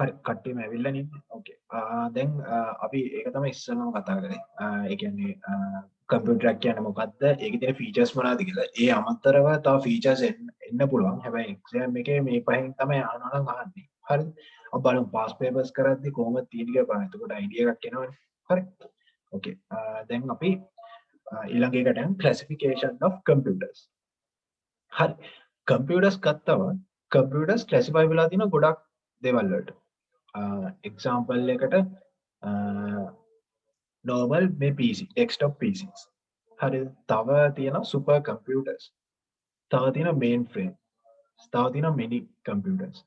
හරි කට්ටියම ඇවිල්ලා නේ. ඕකේ. දැන් අපි ඒක තමයි ඉස්සෙල්ලාම කතා කරේ. ඒ කියන්නේ කම්පියුටර් එක කියන්නේ මොකක්ද? ඒකේ තියෙන ෆීචර්ස් මොනවද කියලා. ඒ අමතරව තව ෆීචර්ස් එන්න පුළුවන්. හැබැයි එක්සෑම් එකේ මේ පහෙන් තමයි අහනවා නම් අහන්නේ. හරිද? අපි බලමු පාස් පේපර්ස් කරද්දි කොහොමද තියෙන්නේ කියලා බලන්න. එතකොට අයිඩියා එකක් එනවනේ. හරි. ඕකේ. දැන් අපි ඊළඟ එකට යමු classification of computers. හරි. කම්පියුටර්ස් ගත්තම කම්පියුටර්ස් ක්ලාසිෆයි වෙලා තියෙන ගොඩක් දේවල් වලට. එක්සාම්පල් එකට normal මේ PC desktop PCs හරිද තව තියෙනවා super computers තව තියෙනවා mainframe තව තියෙනවා mini computers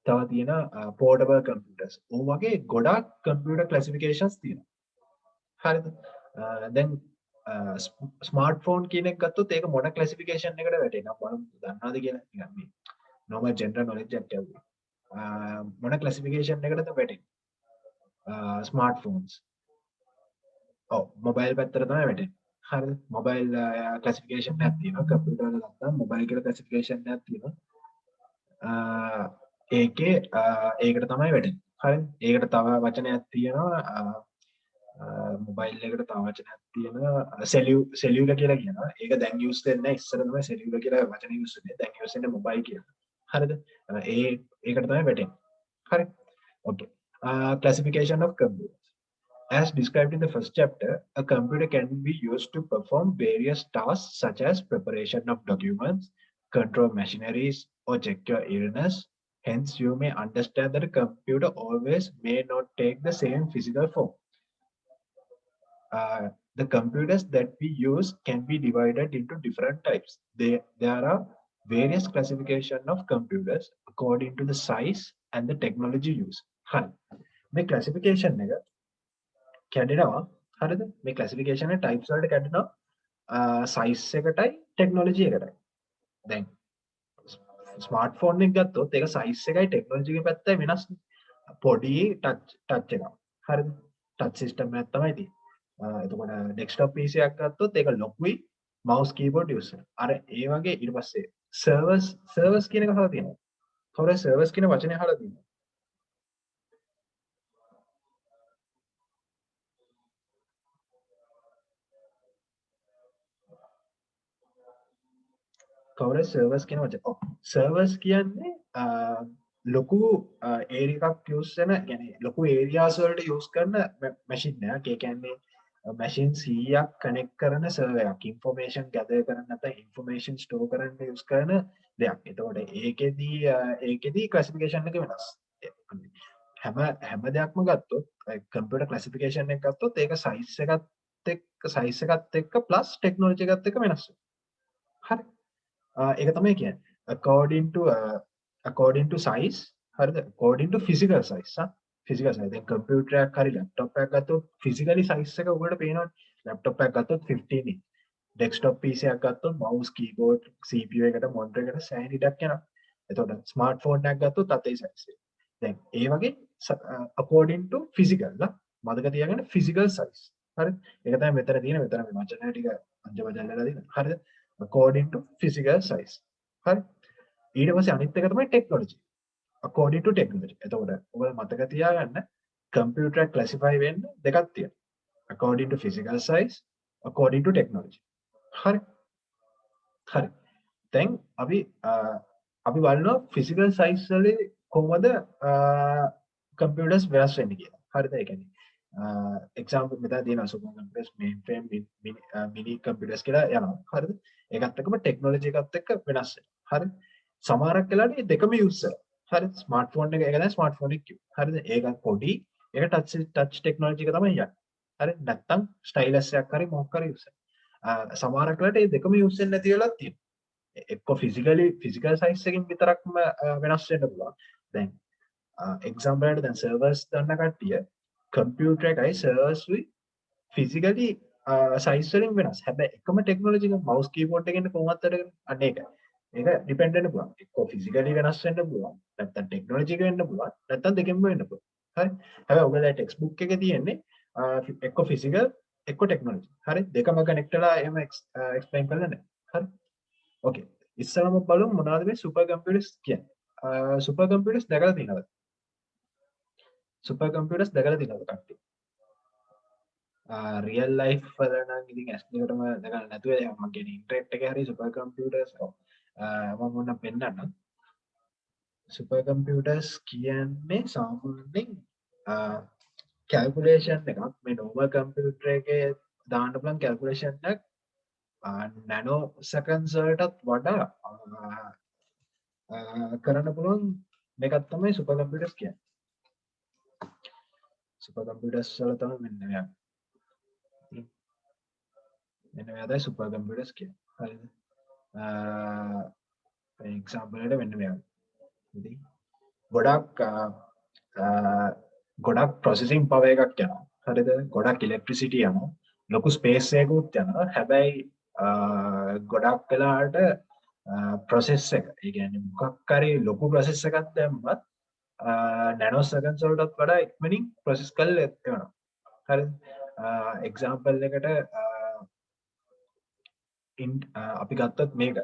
තව තියෙනවා portable computers ඕ වගේ ගොඩක් computer classifications තියෙනවා හරිද දැන් ස්මාර්ට්ෆෝන් කියන එක ගත්තොත් ඒක මොන classification එකට වැටෙනවා බලමු දන්නවද කියලා නිකන් මේ normal general knowledge එකක් ඇහුවා මොන classification එකකටද වැටෙන්නේ smartphones මොබයිල් පැත්තට තමයි වැටෙන්නේ. හරිද? මොබයිල් ක්ලාසිෆිකේෂන් එකක් තියෙනවා. කම්පියුටර් වල ගත්තාම මොබයිල් කියලා ක්ලාසිෆිකේෂන් එකක් තියෙනවා. ඒකේ ඒකට තමයි වැටෙන්නේ. හරිද? ඒකට තව වචනයක් තියෙනවා. මොබයිල් එකට තව වචනයක් තියෙනවා. සෙලියුලර් කියලා කියනවා. ඒක දැන් යූස් වෙන්නේ නැහැ. ඉස්සර තමයි සෙලියුලර් කියලා වචනේ යූස් වෙන්නේ. දැන් යූස් වෙන්නේ මොබයිල් කියලා. හරිද? ඒකට තමයි වැටෙන්නේ. හරි? Okay. Classification of computers. As described in the first chapter, a computer can be used to perform various tasks such as preparation of documents, control machineries, or check your illness. Hence, you may understand that a computer always may not take the same physical form. The computers that we use can be divided into different types. There are various classification of computers according to the size and the technology used. The classification කැඩෙනවා හරිද මේ ක්ලාසිෆිකේෂන් එක types වලට කැඩෙනවා size එකටයි technology එකටයි දැන් smartphone එක ගත්තොත් ඒක සයිස් එකයි ටෙක්නොලොජි එකේ පැත්තයි වෙනස් පොඩි ටච් එකක් හරිද ටච් සිස්ටම් එකක් තමයි තියෙන්නේ එතකොට ඩෙස්ක්ටොප් PC එකක් ගත්තොත් ඒක ලොකුයි මවුස් කීබෝඩ් යූස් කරනවා අර ඒ වගේ ඊට පස්සේ සර්වර්ස් කියන එක අහලා තියෙනවා කවුරුහරි සර්වර්ස් කියන වචනේ අහලා තියෙනවා කවුරුහරි සර්වර්ස් කියන වචනේ සර්වර්ස් කියන්නේ ලොකු ඒරියා එකක් යූස් වෙන يعني ලොකු ඒරියාස් වලට යූස් කරන මැෂින් එකක් ඒ කියන්නේ මැෂින් 100ක් කනෙක්ට් කරන සර්වර් එකක් ඉන්ෆර්මේෂන් ගැදර් කරන්න නැත්නම් ඉන්ෆර්මේෂන් ස්ටෝර් කරන්න යූස් කරන දෙයක්. එතකොට ඒකෙදී ක්ලාසිෆිකේෂන් එක වෙනස්. හැම දෙයක්ම ගත්තොත් කම්පියුටර් ක්ලාසිෆිකේෂන් එක ගත්තොත් ඒක සයිස් එකත් එක්ක ප්ලස් ටෙක්නොලොජි එකත් එක්ක වෙනස් වෙනවා. හරි. ඒක තමයි කියන්නේ according to size හරිද according to physical size physical size දැන් කම්පියුටර් එකක් හරි ලැප්ටොප් එකක් ගත්තොත් physically size එක ඔයගොල්ලෝ පේනවනේ ලැප්ටොප් එකක් ගත්තොත් 15 inch desktop PC එකක් ගත්තොත් mouse keyboard CPU එකට monitor එකට සෑහෙන ඉඩක් යනවා එතකොට smartphone එකක් ගත්තොත් අතේ size එක දැන් ඒ වගේ according to physical මතක තියාගන්න physical size හරි ඒක තමයි මෙතන තියෙන මෙතන මේ වචන ටික අංජබජල්ලලා දෙන්න හරිද according to physical size හරි ඊට පස්සේ අනිත් එක තමයි technology according to technology එතකොට ඔයාලා මතක තියාගන්න කම්පියුටර් එක ක්ලාසිෆයි වෙන්න දෙකක් තියෙනවා according to physical size according to technology හරි දැන් අපි බලනවා physical size වල කොහොමද computers වෙනස් වෙන්නේ කියලා හරිද ඒ කියන්නේ example මෙතන තියෙනවා super computers mainframe mini computers කියලා යනවා හරිද ඒකත් එක්කම ටෙක්නොලොජි එකත් එක්ක වෙනස් වෙනවා හරි සමහරක් වෙලාවට මේ දෙකම යූස් කරනවා හරි ස්මාර්ට්ෆෝන් එක තමයි ස්මාර්ට්ෆෝන් එක කිව්වේ හරිද ඒක පොඩි ඒක ටච් ටෙක්නොලොජි එක තමයි යන්නේ හරි නැත්තම් ස්ටයිලස් එකක් හරි මොකක් හරි යූස් කරනවා සමහරක් වෙලාවට මේ දෙකම යූස් වෙන්නේ නැති වෙලාවක් තියෙනවා එක්ක ෆිසිකල් සයිස් එකකින් විතරක්ම වෙනස් වෙන්න පුළුවන් දැන් එක්සැම්පල් එකට දැන් සර්වර්ස් ගන්න කට්ටිය කම්පියුටර් එකයි සර්වර්ස්ුයි ෆිසිකලි සයිස් වලින් වෙනස්. හැබැයි එකම ටෙක්නොලොජි එක මවුස් කීබෝඩ් එකෙන් කොහොමද වැඩ කරන්නේ? අන්න ඒකයි. ඒක ඩිපෙන්ඩ් වෙන්න පුළුවන්. එක්ක ෆිසිකලි වෙනස් වෙන්න පුළුවන්. නැත්නම් ටෙක්නොලොජි එක වෙන්න පුළුවන්. නැත්නම් දෙකෙන්ම වෙන්න පුළුවන්. හරි. හැබැයි ඔයගොල්ලෝ ටෙක්ස්ට් බුක් එකේ තියෙන්නේ එක්ක ෆිසිකල් එක්ක ටෙක්නොලොජි. හරි. දෙකම කනෙක්ට් වෙලා එහෙම එක්ස්ප්ලেইন කරලා නැහැ. හරි. ඕකේ. ඉස්සරහම බලමු මොනවද මේ සුපර් කම්පියුටර්ස් කියන්නේ. සුපර් කම්පියුටර්ස් දැකලා තියෙනවද? සුපර් කම්පියුටර්ස් දැකලා තියෙනවද කට්ටිය? රියල් ලයිෆ් වල නම් ඉතින් ඇස් දෙකටම දැකලා නැතුව මම කියන්නේ ඉන්ටර්නෙට් එකේ හරි සුපර් කම්පියුටර්ස් මම මොන පෙන්නන්නම්. සුපර් කම්පියුටර්ස් කියන්නේ සාමාන්‍යයෙන් කැල්කුලේෂන් එකක් මේ නෝමල් කම්පියුටර් එකේ දාන්න පුළුවන් කැල්කුලේෂන් එකක් නැනෝ සෙකන්ඩ්ස් වලටත් වඩා කරන්න පුළුවන් මේකක් තමයි සුපර් කම්පියුටර්ස් කියන්නේ. සුපර් කම්පියුටර්ස් වල තමයි මෙන්න මෙයා. මෙන්න මෙයා තමයි සුපර් කම්පියුටර්ස් කියන්නේ. හරිද? එක්සාම්පල් එකට මෙන්න මෙයා. ඉතින් ගොඩක් ප්‍රොසෙසින් පවර් එකක් යනවා. හරිද? ගොඩක් ඉලෙක්ට්‍රිසිටි යනවා. ලොකු ස්පේස් එකකුත් යනවා. හැබැයි ගොඩක් වෙලාවට ප්‍රොසෙස් එක ඒ කියන්නේ මොකක් හරි ලොකු ප්‍රොසෙස් එකක් දැම්මත් නැනෝ සෙකන්ඩ්ස් වලටත් වඩා ඉක්මනින් ප්‍රොසෙස් කරලා එනවා. හරිද? එක්සාම්පල් එකට අපි ගත්තොත් මේක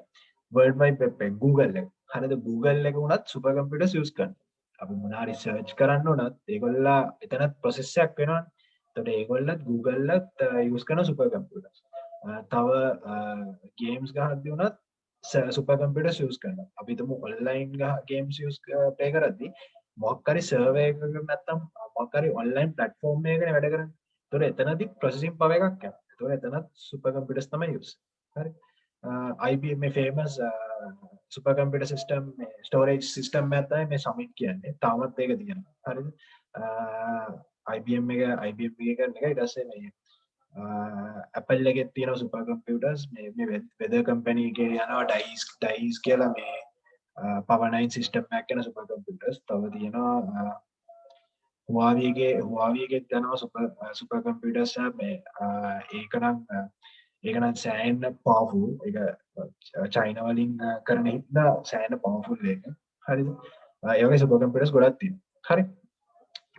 World Wide Web එක Google එක. හරිද? Google එක උනත් සුපර් කම්පියුටර්ස් යූස් කරනවා. අපි මොන හරි සර්ච් කරන්න උනත් ඒගොල්ලා එතනත් ප්‍රොසෙස් එකක් වෙනවනේ. එතකොට ඒගොල්ලත් Google-ලත් යූස් කරන සුපර් කම්පියුටර්ස්. තව ගේම්ස් ගහද්දී උනත් සුපර් කම්පියුටර්ස් යූස් කරනවා. අපි හිතමු ඔන්ලයින් ගේම්ස් යූස් ප්ලේ කරද්දී මොකක් හරි සර්වර් එකක නැත්තම් මොකක් හරි ඔන්ලයින් ප්ලැට්ෆෝම් එකකනේ වැඩ කරන්නේ. එතකොට එතනදී ප්‍රොසෙසින් පවර් එකක් යනවා. එතකොට එතනත් සුපර් කම්පියුටර්ස් තමයි යූස්. හරි. IBM මේ ෆේමස් සුපර් කම්පියුටර් සිස්ටම් මේ ස්ටෝරේජ් සිස්ටම් එකක් තමයි මේ සමිට් කියන්නේ. තාමත් ඒක තියෙනවා. හරිද? IBM එක කරන එක ඊට පස්සේ මේ Apple එකේ තියෙන සුපර් කම්පියුටර්ස් මේ වෙදර් කම්පැනි එකේ යනවා ඩයිස් කියලා මේ power 9 සිස්ටම් එකක් කරන සුපර් කම්පියුටර්ස්. තව තියෙනවා Huawei එකේ යනවා සුපර් කම්පියුටර්ස් මේ ඒක නම් සෑහෙන්න පවර්ෆුල්. ඒක චයිනා වලින් කරන හින්දා සෑහෙන්න පවර්ෆුල් එක. හරිද? ඒ වගේ සුපර් කම්පියුටර්ස් ගොඩක් තියෙනවා. හරි.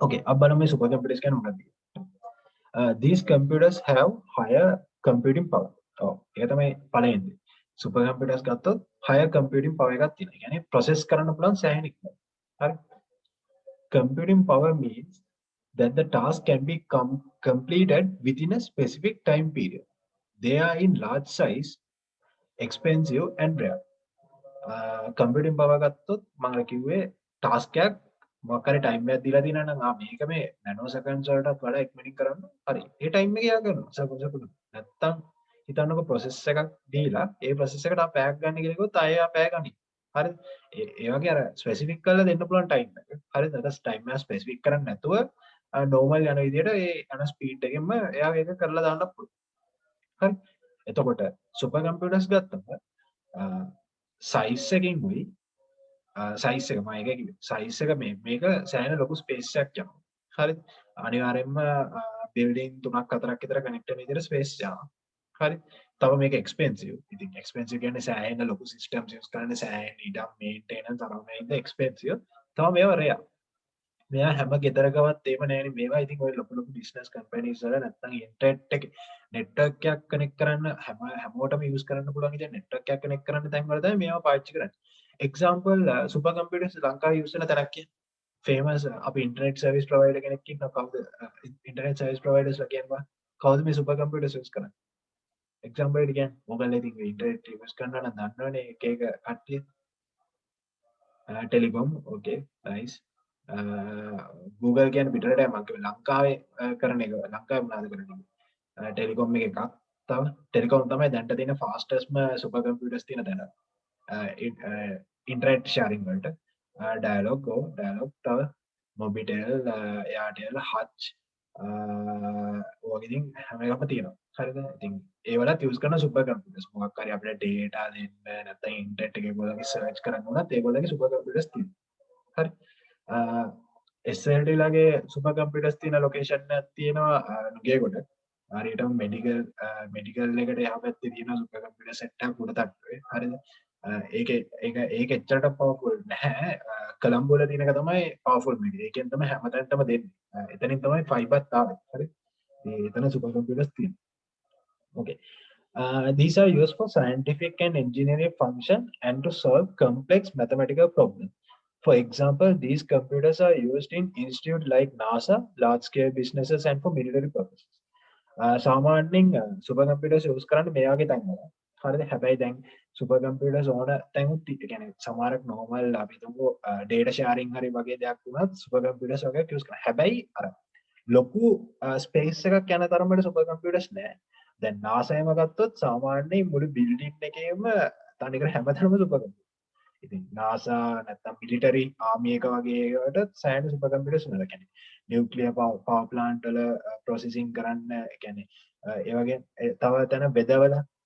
Okay, अब බලමු මේ සුපර් කම්පියුටර්ස් කියන්නේ මොකක්ද කියලා. These computers have higher computing power. ඔව්. ඒක තමයි පළවෙනි. සුපර් කම්පියුටර්ස් ගත්තොත් higher computing power එකක් තියෙනවා. ඒ කියන්නේ process කරන්න පුළුවන් සෑහෙන ඉක්මනට. හරි. Computing power means that the task can be completed within a specific time period. They are in large size, expensive and rare. Computing power ගත්තොත් මම කිව්වේ task එකක් මොකක් හරි time එකක් දීලා තියෙනවා නම් මේක මේ නැනෝ සෙකන්ඩ්ස් වලටත් වඩා ඉක්මනින් කරන්න. හරි. ඒ time එක යා කරනවා. සපෝස් නැත්තම් හිතන්නකො process එකක් දීලා ඒ process එකට ආ පැයක් ගන්න කියලා කිව්වොත් ආයෙ ආ පැය ගනි. හරිද? ඒ වගේ අර ස්පෙસિෆික් කරලා දෙන්න පුළුවන් time එක. හරිද? ඊට time එක ස්පෙસિෆික් කරන්නේ නැතුව normal යන විදිහට ඒ යන ස්පීඩ් එකෙන්ම එයා ඒක කරලා දාන්න පුළුවන්. හරි. එතකොට සුපර් කම්පියුටර්ස් ගත්තම සයිස් එකකින් උයි සයිස් එක මම ඒක කිව්වේ සයිස් එක මේක සෑහෙන ලොකු ස්පේස් එකක් යනවා. හරිද? අනිවාර්යයෙන්ම බිල්ඩින් 3ක් 4ක් විතර කනෙක්ට් වෙන විදිහට ස්පේස් යනවා. හරි. තව මේක එක්ස්පෙන්සිව්. ඉතින් එක්ස්පෙන්සිව් කියන්නේ සෑහෙන ලොකු සිස්ටම්ස් යූස් කරන්න සෑහෙන ඉඩම් මේන්ටේනන්ස් අරගෙන ඉඳ එක්ස්පෙන්සිව්. තව මේවා රෙයා. මෙයා හැම ගෙදරකවත් එහෙම නැහැනේ මේවා. ඉතින් ඔය ලොකු ලොකු බිස්නස් කම්පැනිස් වල නැත්නම් ඉන්ටර්නෙට් එක නෙට්වර්ක් එකක් කනෙක්ට් කරන්න හැමෝටම යූස් කරන්න පුළුවන් ඉතින් නෙට්වර්ක් එකක් කනෙක්ට් කරන්න තැන් වල තමයි මේවා පාවිච්චි කරන්නේ. එක්සාම්පල් සුපර් කම්පියුටර්ස් ලංකාවේ යූස් වෙන තරක් කියන්නේ ෆේමස් අපි ඉන්ටර්නෙට් සර්විස් ප්‍රොවයිඩර් කෙනෙක් ඉන්නවා කවුද ඉන්ටර්නෙට් සර්විස් ප්‍රොවයිඩර්ස්ලා කියනවා කවුද මේ සුපර් කම්පියුටර්ස් යූස් කරන්නේ එක්සාම්පල් එක කියන්නේ මොකද ඉතින් ඉන්ටර්නෙට් යූස් කරනවා නම් දන්නවනේ එක එක කට්ටිය ටෙලිකොම් ඕකේ නයිස් Google කියන්නේ පිටරට මම කිව්වේ ලංකාවේ කරන එක ලංකාවේ මොනවද කරන්නේ ටෙලිකොම් එකක් තව ටෙලිකොම් තමයි දැන්ට තියෙන ෆාස්ටස්ම සුපර් කම්පියුටර්ස් තියෙන තැන ඉන්ටර්නෙට් ෂෙයාරින් වලට ඩයලොග් තව මොබිටෙල් එයාටෙල් හච් වගේ ඉතින් හැම එකක්ම තියෙනවා හරිද ඉතින් ඒවලත් යූස් කරන සුපර් කම්පියුටර්ස් මොකක් හරි අපිට ඩේටා දෙන්න නැත්නම් ඉන්ටර්නෙට් එකේ ඒගොල්ලන්ගේ සර්ච් කරන්න උනත් ඒගොල්ලන්ගේ සුපර් කම්පියුටර්ස් තියෙනවා හරි SLT ලගේ සුපර් කම්පියුටර්ස් තියෙන ලොකේෂන් එකක් තියෙනවා නුගේගොඩ හරියට මෙඩිකල් එකට එහා පැත්තේ තියෙන සුපර් කම්පියුටර් සෙට් එකක් උඩ තට්ටුවේ හරිද ඒක එච්චරට පවර්ෆුල් නැහැ කොලම්බෝ වල තියෙන එක තමයි පවර්ෆුල් මේක ඒකෙන් තමයි හැමතැනටම දෙන්නේ එතනින් තමයි ෆයිබර්ත් ආවේ හරි එතන සුපර් කම්පියුටර්ස් තියෙනවා okay these are used for scientific and engineering function and to solve complex mathematical problems For example, these computers are used in institutes like NASA, large-scale businesses, and for military purposes. සාමාන්‍යයෙන් super computers use කරන්නේ මේ වගේ තැන්වල. හරිද? හැබැයි දැන් super computers ඕන තැන්ුත් කියන්නේ සමහරක් normal අපි හිතමු data sharing හරි වගේ දෙයක් වුණත් සුපර් කම්පියුටර්ස් වගේ යූස් කරනවා. හැබැයි අර ලොකු ස්පේස් එකක් යන තරමට සුපර් කම්පියුටර්ස් නෑ. දැන් NASA එකම ගත්තොත් සාමාන්‍යයෙන් මුළු බිල්ඩින් එකේම තනිකර හැමතැනම සුපර් කම්පියුටර්. ඉතින් NASA නැත්තම් මිලිටරි ආමි එක වගේ ඒවාට සෑහෙන සුපර් කම්පියුටර්ස් නේද කියන්නේ. නියුක්ලියර් පවර් ප්ලාන්ට් වල ප්‍රොසෙසින් කරන්න කියන්නේ ඒ වගේ තව තැන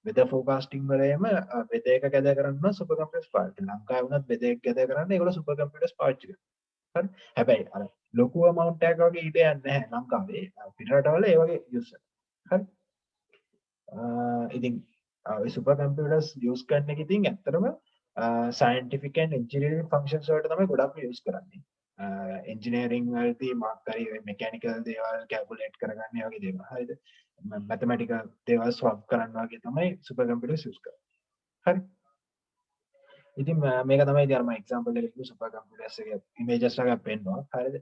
වෙදර් ෆෝකාස්ටිං වලේම වෙදර් එක ගැද කරන්න සුපර් කම්පියුටර්ස් පාවිච්චි කරනවා. ලංකාවේ වුණත් වෙදර් එක ගැද කරන්න ඒගොල්ලෝ සුපර් කම්පියුටර්ස් පාවිච්චි කරනවා. හරි. හැබැයි අර ලොකු amount එකක් වගේ ඊට යන්නේ නැහැ ලංකාවේ. පිටරටවල ඒ වගේ යූස් කරනවා. හරි. ඉතින් ඔය සුපර් කම්පියුටර්ස් යූස් කරන එක ඉතින් ඇත්තටම scientific and engineering functions වලට තමයි ගොඩක් යූස් කරන්නේ. engineering වලදී මොකක් හරි mechanical දේවල් calculate කරගන්න ඒ වගේ දේවල්. හරිද? mathematical දේවල් solve කරන්න වගේ තමයි සුපර් කම්පියුටර්ස් යූස් කරන්නේ. හරි. ඉතින් මේක තමයි ඉතින් අර මම example එකක කිව්ව සුපර් කම්පියුටර්ස් එකේ images එකක් පෙන්නනවා. හරිද?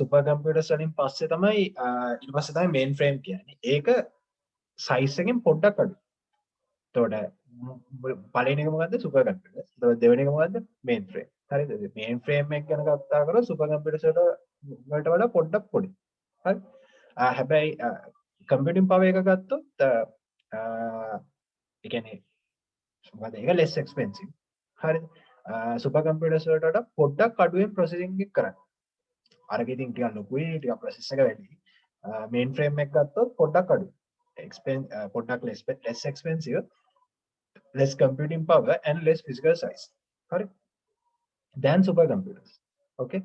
සුපර් කම්පියුටර්ස් වලින් පස්සේ තමයි ඊට පස්සේ තමයි මේන් ෆ්‍රේම් කියන්නේ. ඒක size එකෙන් පොඩ්ඩක් අඩුයි. එතකොට පළවෙනි එක මොකද්ද සුපර් කම්පියුටර්. එතකොට දෙවෙනි එක මොකද්ද මේන් ෆ්‍රේම්. හරිද? මේන් ෆ්‍රේම් එක ගැන කතා කරලා සුපර් කම්පියුටර්ස් වලට වඩා පොඩ්ඩක් පොඩි. හරි. හැබැයි කම්පියුටින් පවර් එක ගත්තොත් ඒ කියන්නේ මොකද ඒක less expensive. හරිද? සුපර් කම්පියුටර්ස් වලට වඩා පොඩ්ඩක් අඩුවෙන් ප්‍රොසෙසින් එක කරන්නේ. අරක ඉතින් ටිකක් ලොකුයි ටිකක් ප්‍රොසෙස් එක වැඩි. මේන් ෆ්‍රේම් එක ගත්තොත් පොඩ්ඩක් අඩුයි. පොඩ්ඩක් less expensive, less computing power and less physical size. Correct? Than supercomputers. Okay.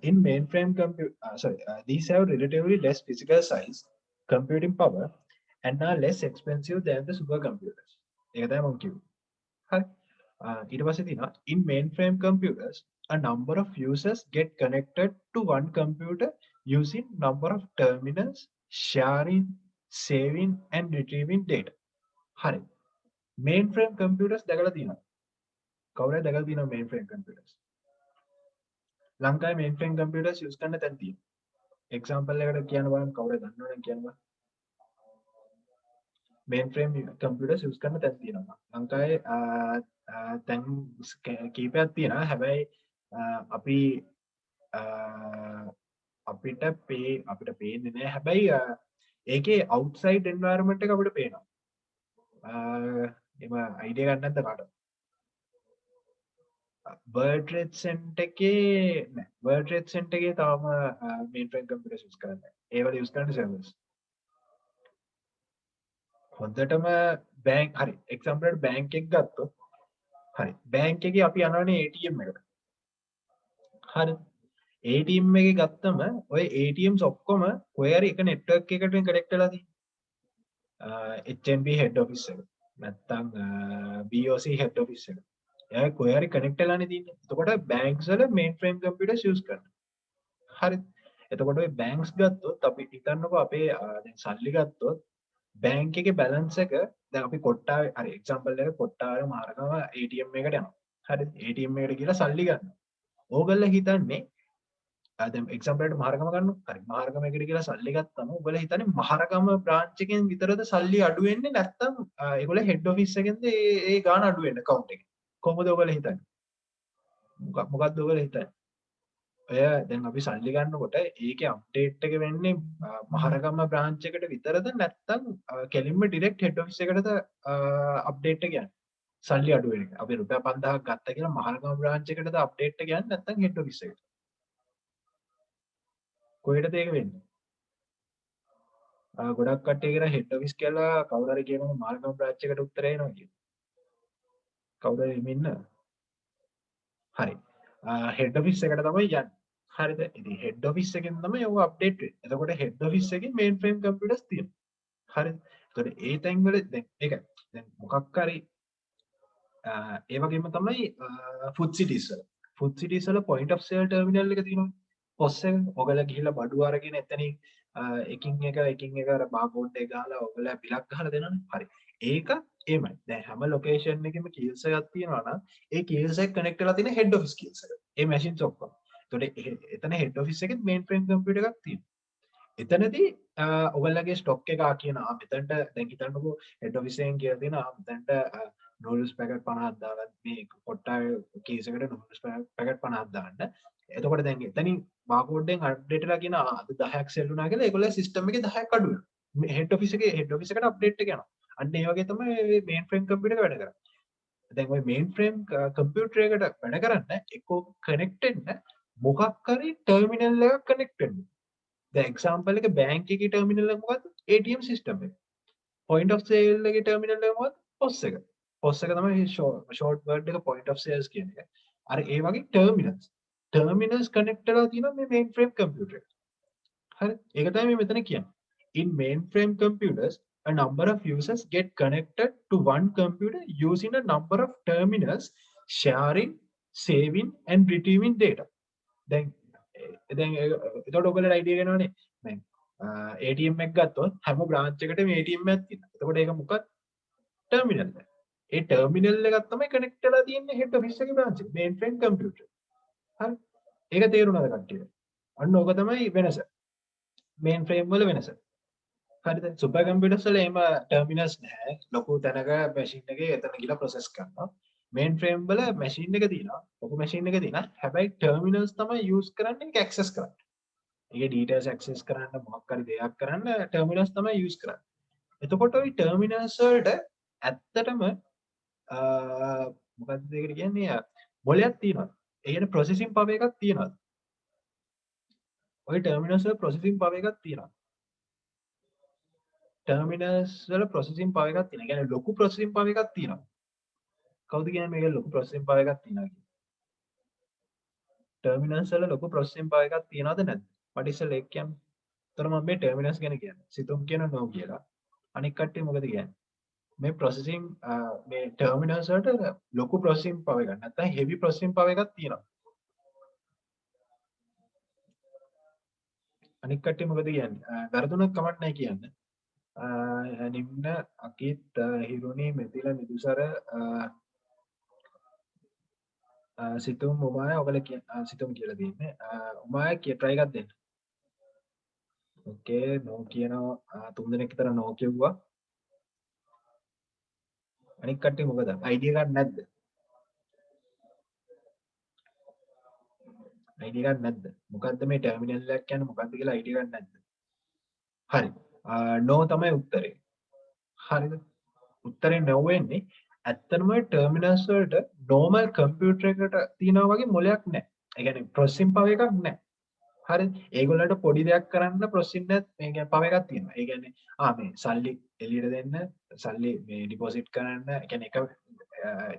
In mainframe these have relatively less physical size, computing power, and are less expensive than the supercomputers. ඒක තමයි මම කිව්වේ. හරි. ඊට පස්සේ තියෙනවා in mainframe computers a number of users get connected to one computer using number of terminals, sharing, saving and retrieving data. හරි. mainframe computers දැකලා තියෙනවා. කවුරුහරි දැකලා තියෙනවා mainframe computers? ලංකාවේ mainframe computers use කරන්න තැන් තියෙනවා. example එකකට කියන්න බලන්න කවුරුහරි දන්නවනම් කියන්න බලන්න. mainframe computers use කරන්න තැන් තියෙනවා. ලංකාවේ තැන් කීපයක් තියෙනවා. හැබැයි අපි අපිට පේන්නේ නැහැ. හැබැයි ඒකේ outside environment එක අපිට පේනවා. එම අයිඩියා ගන්න නැද්ද කාටද? World Trade Center එකේ නෑ. World Trade Center එකේ තාම mainframe computers use කරන්නේ. ඒවල use කරන්නේ servers. හොඳටම bank හරි example එකට bank එක ගත්තොත් හරි bank එකේ අපි යනවනේ ATM එකට. හරි ATM එකේ ගත්තම ඔය ATMs ඔක්කොම කොහේ හරි එක network එකකට connect වෙලා තියෙනවා. HNB head office එක. නැත්තම් BOC head office එක. එයා කොහේ හරි connect වෙලානේ තියෙන්නේ. එතකොට banks වල mainframe computers use කරනවා. හරි. එතකොට ඔය banks ගත්තොත් අපි හිතන්නකෝ අපේ දැන් සල්ලි ගත්තොත් bank එකේ balance එක දැන් අපි කොට්ටාවේ හරි example එක කොට්ටාවේ මාරකම ATM එකට යනවා. හරි. ATM එකට ගිහලා සල්ලි ගන්නවා. ඕගොල්ලෝ හිතන්නේ දැන් example එකට මහරගම ගන්නු. හරි. මහරගම එකට ගිහලා සල්ලි ගත්තම ඔයගොල්ලෝ හිතන්නේ මහරගම branch එකෙන් විතරද සල්ලි අඩු වෙන්නේ නැත්නම් ඒගොල්ලෝ head office එකෙන්ද ඒ ගාණ අඩු වෙන්නේ account එකේ. කොහොමද ඔයගොල්ලෝ හිතන්නේ? මොකක්ද ඔයගොල්ලෝ හිතන්නේ? ඔය දැන් අපි සල්ලි ගන්නකොට ඒකේ අප්ඩේට් එක වෙන්නේ මහරගම branch එකට විතරද නැත්නම් කෙලින්ම direct head office එකටද අප්ඩේට් එක යන්නේ? සල්ලි අඩු වෙන එක. අපි රුපියල් 5000ක් ගත්තා කියලා මහරගම branch එකටද අප්ඩේට් එක යන්නේ නැත්නම් head office එකට? කොහෙටද ඒක වෙන්නේ? ගොඩක් කට්ටිය කියන head office කියලා කවුරු හරි කියනවා මහරගම branch එකට උත්තරේ එනවා කියලා. කවුද ඉන්න? හරි. head office එකට තමයි යන්නේ. හරිද? ඉතින් head office එකෙන් තමයි ඔය අප්ඩේට් වෙන්නේ. එතකොට head office එකේ mainframe computers තියෙනවා. හරිද? එතකොට ඒ තැන් වල දැන් ඒක දැන් මොකක් හරි ඒ වගේම තමයි food cities වල. food cities වල point of sale terminal එක තියෙනවා. POS එක ඔයගොල්ලෝ ගිහිල්ලා බඩු අරගෙන එතනින් එකින් එක අර barcode එක ගහලා ඔයගොල්ලෝ බිලක් ගහලා දෙනවනේ. හරි. ඒක එමය. දැන් හැම ලොකේෂන් එකෙම කීල්ස් එකක් තියෙනවා නම් ඒ කීල්ස් එක කනෙක්ට් වෙලා තියෙන head office කීල්ස් එකට. ඒ machines ඔක්කොම. එතකොට එතන head office එකේ mainframe computer එකක් තියෙනවා. එතනදී ඔයගොල්ලගේ ස්ටොක් එක කියනවා මෙතනට දැන් හිතන්නකෝ හෙඩ් ඔෆිස් එකෙන් කියලා දෙනවා මෙතනට නූඩල්ස් පැකට් 50ක් දාගන්න මේ කොට්ටාවේ කේස් එකට නූඩල්ස් පැකට් 50ක් දාන්න. එතකොට දැන් එතනින් බාකෝඩ් එකෙන් අප්ඩේට් වෙලා කියනවා අද 10ක් සෙල් වුණා කියලා ඒගොල්ලෝ සිස්ටම් එකේ 10ක් අඩු වෙනවා. මේ හෙඩ් ඔෆිස් එකට අප්ඩේට් එක යනවා. අන්න ඒ වගේ තමයි මේ මේන් ෆ්‍රේම් කම්පියුටර් එක වැඩ කරන්නේ. දැන් ඔය මේන් ෆ්‍රේම් කම්පියුටර් එකට වැඩ කරන්න එක්කෝ කනෙක්ට් වෙන්න මොකක් හරි ටර්මිනල් එකක් කනෙක්ට් වෙන්න. දැන් එක්සැම්පල් එක බැංක් එකේ ටර්මිනල් එක මොකද්ද? ATM සිස්ටම් එක. point of sale එකේ ටර්මිනල් එක මොකද්ද? POS එක. POS එක තමයි short word එක point of sales කියන එක. අර ඒ වගේ terminals connect වෙලා තියෙනවා මේ mainframe computer එකට. හරි. ඒක තමයි මේ මෙතන කියන්නේ. In mainframe computers, a number of users get connected to one computer using a number of terminals sharing, saving and retrieving data. දැන් එතකොට ඔයගොල්ලෝ අයිඩියා ගන්නවනේ දැන් ATM එකක් ගත්තොත් හැම බ්‍රාන්ච් එකකටම ATM එකක් තියෙනවා. එතකොට ඒක මොකක්ද? ටර්මිනල් එක. ඒ ටර්මිනල් එකක් තමයි කනෙක්ට් වෙලා තියෙන්නේ හෙඩ් ඔෆිස් එකේ බ්‍රාන්ච් එක. මේන්ෆ්‍රේම් කම්පියුටර්. හරි. ඒක තේරුණාද කට්ටියට? අන්න ඕක තමයි වෙනස. මේන්ෆ්‍රේම් වල වෙනස. හරිද? සුපර් කම්පියුටර්ස් වල එහෙම ටර්මිනල්ස් නැහැ. ලොකු තැනක මැෂින් එකේ එතන ගිහලා ප්‍රොසෙස් කරනවා. මේන් ෆ්‍රේම් වල මැෂින් එක තියෙනවා. ලොකු මැෂින් එක තියෙනවා. හැබැයි ටර්මිනල්ස් තමයි යූස් කරන්නේ ඒක ඇක්සස් කරන්න. ඒකේ ඩීටේල්ස් ඇක්සස් කරන්න මොකක් හරි දෙයක් කරන්න ටර්මිනල්ස් තමයි යූස් කරන්නේ. එතකොට ওই ටර්මිනල්ස් වලට ඇත්තටම මොකක්ද ඒකට කියන්නේ මොලයක් තියෙනවා. ඒ කියන්නේ ප්‍රොසෙසින් පවර් එකක් තියෙනවා. ওই ටර්මිනල්ස් වල ප්‍රොසෙසින් පවර් එකක් තියෙනවා. ටර්මිනල්ස් වල ප්‍රොසෙසින් පවර් එකක් තියෙනවා. ඒ කියන්නේ ලොකු ප්‍රොසෙසින් පවර් එකක් තියෙනවා. කවුද කියන්නේ මේක ලොකු ප්‍රොසෙසින් පවර් එකක් තියෙනවා කියලා? ටර්මිනල්ස් වල ලොකු ප්‍රොසෙසින් පවර් එකක් තියනවද නැද්ද? මට ඉස්සෙල්ලා ඒක කියන්න. ඒතර මම මේ ටර්මිනල්ස් ගැන කියන්නේ. සිතුම් කියන නෝ කියලා. අනික කට්ටිය මොකද කියන්නේ? මේ ප්‍රොසෙසින් මේ ටර්මිනල්ස් වලට ලොකු ප්‍රොසෙසින් පවර් එකක් නැත්නම් හෙවි ප්‍රොසෙසින් පවර් එකක් තියෙනවා. අනික කට්ටිය මොකද කියන්නේ? වැරදුනක් කමක් නැහැ කියන්න. නිම්න අකිත් හිරුණි මෙතිල මිදුසර සිතුම් උමාය ඔගල සිතුම් කියලා තියන්නේ උමාය කිය ට්‍රයි එකක් දෙන්න. ඕකේ නෝ කියනවා 3 දෙනෙක් විතර නෝ කිව්වා. අනික කට්ටිය මොකද? අයිඩියා එකක් නැද්ද? අයිඩියා එකක් නැද්ද? මොකද්ද මේ ටර්මිනල් එකක් කියන්නේ මොකද්ද කියලා අයිඩියා එකක් නැද්ද? හරි. නෝ තමයි උත්තරේ. හරිද? උත්තරේ නෝ වෙන්නේ ඇත්තටම ටර්මිනල්ස් වලට normal computer එකට තියෙනවා වගේ මොලයක් නැහැ. ඒ කියන්නේ processing power එකක් නැහැ. හරි. ඒගොල්ලන්ට පොඩි දෙයක් කරන්න processing මේ කියන්නේ power එකක් තියෙනවා. ඒ කියන්නේ මේ සල්ලි එළියට දෙන්න, සල්ලි මේ deposit කරන්න, ඒ කියන්නේ එක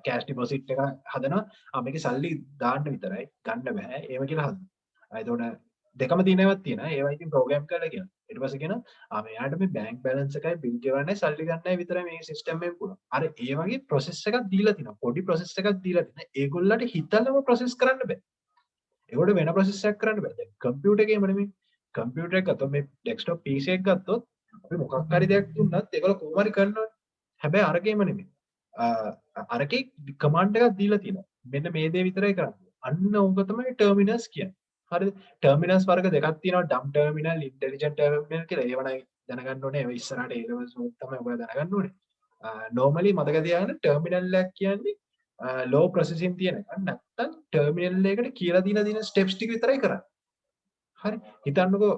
cash deposit එක හදනවා. මේකේ සල්ලි දාන්න විතරයි, ගන්න බෑ. ඒව කියලා හදනවා. එතකොට දෙකම තියෙනවක් තියෙනවා. ඒවා ඉතින් ප්‍රෝග්‍රෑම් කරලා කියනවා. ඊට පස්සේ කියනවා මෙයාට මේ බැංක් බැලන්ස් එකයි බිල් ගෙවන්නයි සල්ලි ගන්නයි විතරයි මේ සිස්ටම් එකෙන් පුළුවන්. අර ඒ වගේ ප්‍රොසෙස් එකක් දීලා තිනවා. පොඩි ප්‍රොසෙස් එකක් දීලා තිනවා. ඒගොල්ලන්ට හිතලම ප්‍රොසෙස් කරන්න බෑ. ඒකට වෙන ප්‍රොසෙස් එකක් කරන්න බෑ. දැන් කම්පියුටර් එකේම නෙමෙයි. කම්පියුටර් එක ගත්තොත් මේ ඩෙස්ක්ටොප් PC එකක් ගත්තොත් අපි මොකක් හරි දෙයක් දුන්නත් ඒගොල්ලෝ කොහොම හරි කරනවනේ. හැබැයි අරකේම නෙමෙයි. අරකේ කමාන්ඩ් එකක් දීලා තියෙනවා. මෙන්න මේ දේ විතරයි කරන්නේ. අන්න ඕක තමයි ටර්මිනල්ස් කියන්නේ. හරිද? ටර්මිනල්ස් වර්ග දෙකක් තියෙනවා. ඩම් ටර්මිනල්, ඉන්ටෙලිජන්ට් ටර්මිනල් කියලා. ඒව නම් දැනගන්න ඕනේ. ඒ ඉස්සරහට ඒ ලෙවල්ස් තමයි ඔයාලා දැනගන්න ඕනේ. normally මතක තියාගන්න ටර්මිනල් එකක් කියන්නේ low processing තියෙන එක. නැත්තම් ටර්මිනල් එකකට කියලා දින ස්ටෙප්ස් ටික විතරයි කරන්නේ. හරි. හිතන්නකෝ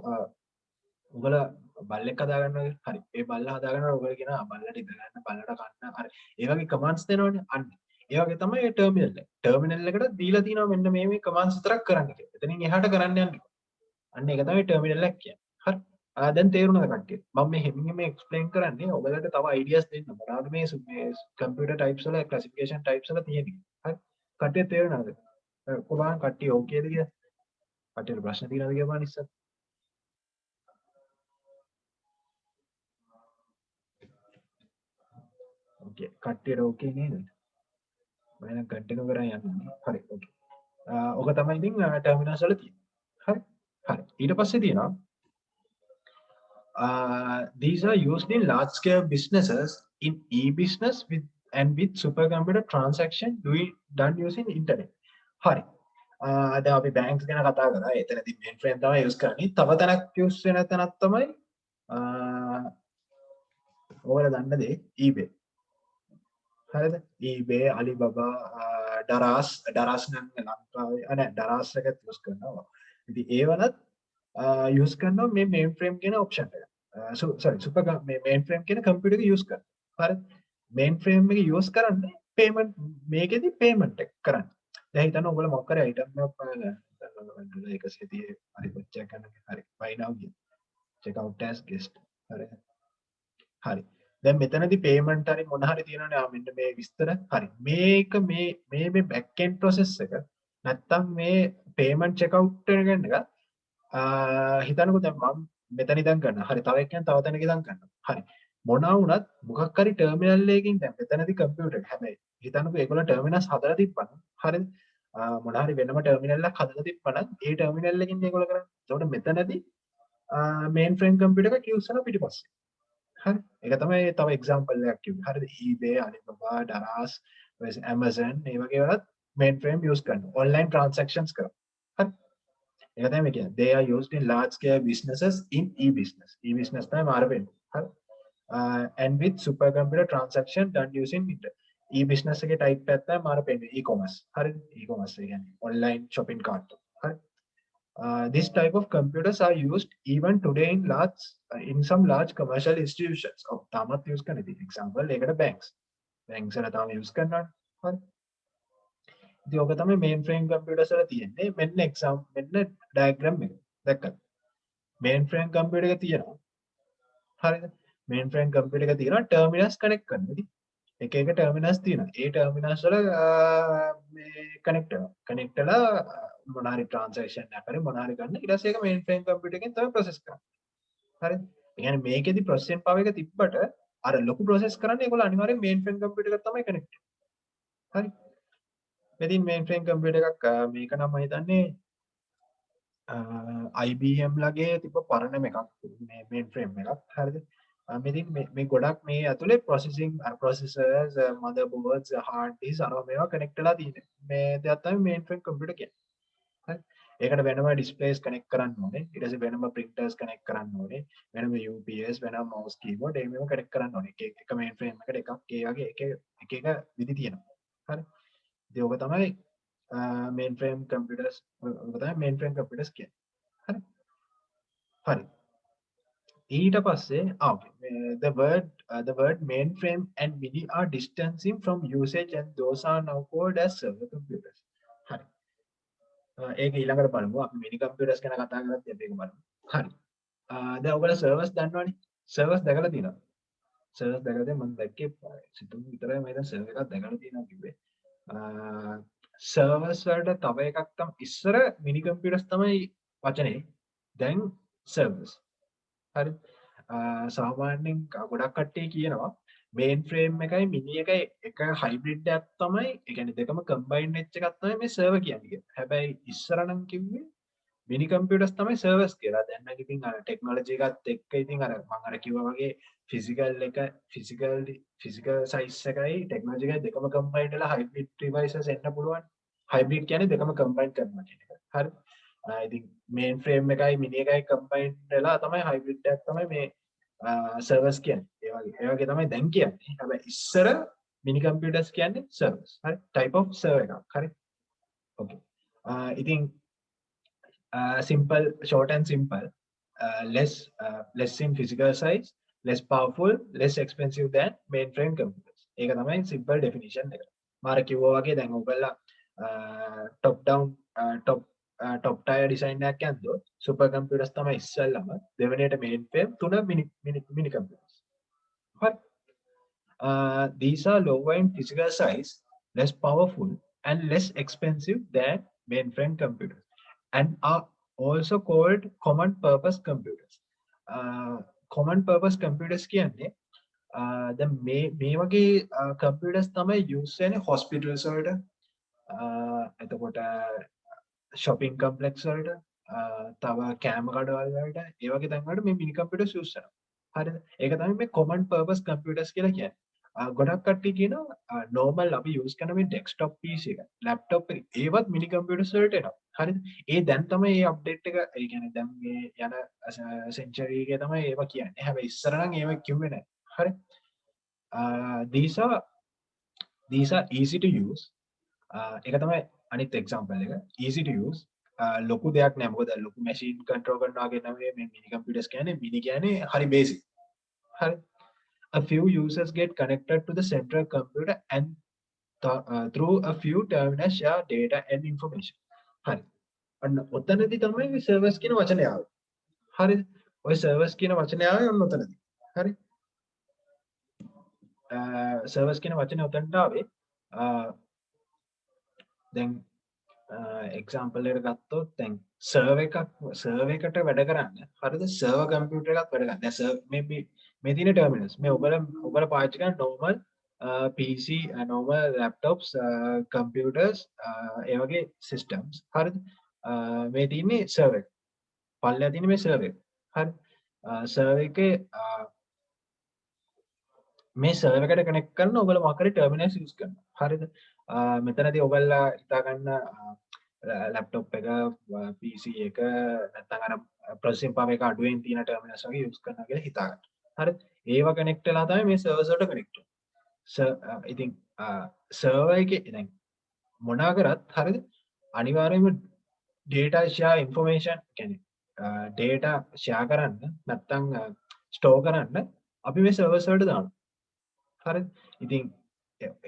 ඔයගොල්ලෝ බල්ලෙක් හදාගන්නවා. හරි. ඒ බල්ලා හදාගන්නවා ඔයගොල්ලෝ කියනවා බල්ලට ඉඳ ගන්න, බල්ලට කන්න. හරි. ඒ වගේ කමාන්ඩ්ස් දෙනවනේ. අන්න ඒ වගේ තමයි මේ ටර්මිනල් එක. ටර්මිනල් එකට දීලා තියෙනවා මෙන්න මේ කමාන්ඩ්ස් විතරක් කරන්න කියලා. එතනින් එහාට කරන්න යන්න. අන්න ඒක තමයි ටර්මිනල් එක කියන්නේ. හරි. දැන් තේරුණාද කට්ටිය? මම මේ හැමින් මේ එක්ස්ප්ලেইন කරන්නේ ඔයගලට තව අයිඩියාස් දෙන්න. මොනවද මේ කම්පියුටර් ටයිප්ස් වල ක්ලාසිෆිකේෂන් ටයිප්ස් වල තියෙන්නේ. හරි. කට්ටිය තේරුණාද? කොහොමද කට්ටිය ඕකේද කියලා? කට්ටියට ප්‍රශ්න තියෙනවද කියලා බලන්න ඉස්සර. ඕකේ. කට්ටියට ඕකේ නේද? මම නම් කන්ටිනියු කරන් යන්නේ. හරි. ඕකේ. ඔක තමයි ඉතින් ටර්මිනල්ස් වල තියෙන්නේ. හරි. හරි. ඊට පස්සේ තියෙනවා these are used in large scale businesses in e-business with supercomputer transaction done using internet. හරි. දැන් අපි බැංක්ස් ගැන කතා කරා. එතනදී මේන් ෆ්‍රේම් තමයි යූස් කරන්නේ. තව තැනක් යූස් වෙන තැනක් තමයි ඔයාලා දන්න දේ eBay. හරිද? eBay, Alibaba, දරාස් නම් ලංකාවේ නෑ දරාස් එකත් යූස් කරනවා. ඉතින් ඒවලත් යූස් කරනවා මේ මේන් ෆ්‍රේම් කියන ඔප්ෂන් එක. සෝරි සුපර් මේ මේන් ෆ්‍රේම් කියන කම්පියුටර් එක යූස් කරනවා. හරිද? මේන් ෆ්‍රේම් එක යූස් කරන්නේ පේමන්ට් මේකෙදි පේමන්ට් එක කරන්න. දැන් හිතන්න ඔයගොල්ලෝ මොකක් කරේ අයිටම් එකක් පාගන්න. 130 හරි කොච්චර ගන්න හරි buy now කියන. check out as guest. හරි. හරි. දැන් මෙතනදී පේමන්ට් හරි මොන හරි තියෙනවනේ මෙන්න මේ විස්තර. හරි. මේක මේ back end process එක නැත්තම් මේ payment check out වෙන එක හිතන්නකෝ දැන් මම මෙතන ඉඳන් ගන්නවා. හරි. තව එක්කෙනෙක් තව තැනක ඉඳන් ගන්නවා. හරි. මොනවා වුණත් මොකක් හරි ටර්මිනල් එකකින් දැන් මෙතනදී කම්පියුටර් එක හැබැයි හිතන්නකෝ ඒගොල්ලෝ ටර්මිනල්ස් හදලා තිබ්බනම් හරිද? මොන හරි වෙනම ටර්මිනල් එකක් හදලා තිබ්බනම් ඒ ටර්මිනල් එකකින් ඒගොල්ලෝ කරන්නේ. ඒකට මෙතනදී මේන් ෆ්‍රේම් කම්පියුටර් එක යූස් කරන පිටිපස්සේ. හරි. ඒක තමයි තව එක්සැම්පල් එකක් කිව්වේ. හරිද? eBay, Alibaba, Daraz, Amazon මේ වගේ වලත් මේන් ෆ්‍රේම් යූස් කරනවා. ඔන්ලයින් ට්‍රාන්සැක්ෂන්ස් කරනවා. හරි. ඒක තමයි කියන්නේ. They are used in large scale businesses in e-business. E-business තමයි මාරපෙන්නේ. හරි. And with supercomputer transaction done using internet. E-business එකේ type එක තමයි මාරපෙන්නේ e-commerce. හරිද? e-commerce ඒ කියන්නේ online shopping cart. හරි. This type of computers are used even today in some large commercial institutions. තාමත් use කරන්නේ. example එකකට banks. banks වල තාම use කරනවා. හරි. ඉතින් ඔක තමයි mainframe computers වල තියෙන්නේ. මෙන්න diagram එක. දැක්කද? mainframe computer එක තියෙනවා. හරිද? mainframe computer එක තියෙනවා terminals connect කරන්න. ඉතින් එක එක terminals තියෙනවා. ඒ terminals වල මේ connect වෙනවා. connect වෙලා මොන හරි transaction එකක් හරි මොන හරි ගන්න. ඊට පස්සේ ඒක mainframe computer එකෙන් තමයි process කරන්නේ. හරිද? ඒ කියන්නේ මේකෙදි processing power එක තිබ්බට අර ලොකු process කරන්නේ ඒගොල්ලෝ අනිවාර්යෙන් mainframe computer එකට තමයි connect වෙන්නේ. හරි? ඉතින් mainframe computer එකක් මේක නම් මම හිතන්නේ IBM ලගේ තිබ්බ පරණම එකක් මේ mainframe එකක්. හරිද? ඉතින් මේ ගොඩක් මේ ඇතුලේ processing processors, motherboards, hard disks අරව මේවා connect වෙලා තියෙන්නේ. මේ දෙයක් තමයි mainframe computer කියන්නේ. හරි? ඒකට වෙනම displays connect කරන්න ඕනේ. ඊට පස්සේ වෙනම printers connect කරන්න ඕනේ. වෙනම UPS, වෙනම mouse keyboard මේවා connect කරන්න ඕනේ. එක mainframe එකට එකක් ඒ වගේ එක විදි තියෙනවා. හරි? ඉතින් ඔක තමයි mainframe computers ඔක තමයි mainframe computers කියන්නේ. හරි? හරි. ඊට පස්සේ the word mainframe and mini are distancing from usage and those are now called as server computers. හරි. ඒක ඊළඟට බලමු. අපි mini computers ගැන කතා කරද්දී අපි ඒක බලමු. හරි. දැන් ඔයගොල්ලෝ servers දන්නවනේ. servers දැකලා තියෙනවද? servers දැකලා දැන් මම දැක්කේ සිතුම් විතරයි මම දැන් server එකක් දැකලා තියෙනවා කිව්වේ. servers වලට තව එකක් තමයි ඉස්සර mini computers තමයි වචනේ. දැන් servers. හරි. සාමාන්‍යයෙන් ගොඩක් කට්ටිය කියනවා mainframe එකයි mini එකයි එක hybrid එකක් තමයි. ඒ කියන්නේ දෙකම combine වෙච්ච එකක් තමයි මේ server කියන්නේ. හැබැයි ඉස්සර නම් කිව්වේ mini computers තමයි servers කියලා. දැන් නම් ඉතින් අර technology එකත් එක්ක ඉතින් අර මම අර කිව්වා වගේ physical size එකයි technology එකයි දෙකම combine වෙලා hybrid devices එන්න පුළුවන්. hybrid කියන්නේ දෙකම combine කරනවා කියන එක. හරි. ඉතින් mainframe එකයි mini එකයි combine වෙලා තමයි hybrid එකක් තමයි මේ servers කියන්නේ. ඒ වගේ තමයි දැන් කියන්නේ. හැබැයි ඉස්සර mini computers කියන්නේ servers. හරි. type of server එකක්. හරි. okay. ඉතින් simple, short and simple, less in physical size, less powerful, less expensive than mainframe computers. ඒක තමයි simple definition එක. මාර කිව්වා වගේ දැන් ඔයගොල්ලෝ top down top tier design එකක් යද්දොත් super computers තමයි ඉස්සෙල්ලම දෙවෙනියට mainframe තුන mini computers. හරි. These are lower in physical size, less powerful and less expensive than mainframe computers and are also called common purpose computers. Common purpose computers කියන්නේ දැන් මේ වගේ computers තමයි use වෙන්නේ hospitals වලට එතකොට shopping complex වලට තව කෑම කඩවල් වලට ඒ වගේ තැන් වලට මේ mini computers use කරනවා. හරිද? ඒක තමයි මේ common purpose computers කියලා කියන්නේ. ගොඩක් කට්ටිය කියනවා normal අපි use කරන මේ desktop PC එක laptop එක ඒවත් mini computers වලට එනවා. හරිද? ඒ දැන් තමයි මේ update එක ඒ කියන්නේ දැන් මේ යන century එකේ තමයි ඒවා කියන්නේ. හැබැයි ඉස්සර නම් ඒව කිව්වේ නැහැ. හරි? these are easy to use. එක තමයි අනිත් example එක. easy to use. ලොකු දෙයක් නෑ මොකද ලොකු machine control කරනවා වගේ නෙමෙයි මේ mini computers කියන්නේ mini කියන්නේ හරි basic. හරි? A few users get connected to the central computer and through a few terminals share data and information. හරි. අන්න ඔතනදී තමයි මේ servers කියන වචනේ ආවේ. හරිද? ඔය servers කියන වචනේ ආවේ ඔන්න ඔතනදී. හරි? servers කියන වචනේ ඔතනට ආවේ. දැන් example එකට ගත්තොත් දැන් server එකට වැඩ කරන්න හරිද server computer එකක් වැඩ කරන්න. දැන් මේ තියෙන terminals මේ ඔබලා පාවිච්චි කරන normal PC normal laptops computers ඒ වගේ systems හරිද මේ තියෙන්නේ server එක. පල්ලෙහා තියෙන්නේ මේ server එක. හරි server එකේ මේ server එකට connect කරන ඔයගොල්ලෝ මොකක් හරි terminals use කරනවා. හරිද? මෙතනදී ඔයගොල්ලෝ හිතා ගන්න laptop එක PC එක නැත්නම් අර processing power එක අඩුවෙන් තියෙන terminals වගේ use කරනවා කියලා හිතා ගන්න. හරිද? ඒව connect වෙලා තමයි මේ servers වලට connect වෙන්නේ. ඉතින් server එකේ දැන් මොනවා කරත් හරිද? අනිවාර්යයෙන්ම data share information කියන්නේ data share කරන්න නැත්නම් store කරන්න අපි මේ servers වලට දානවා. හරිද? ඉතින්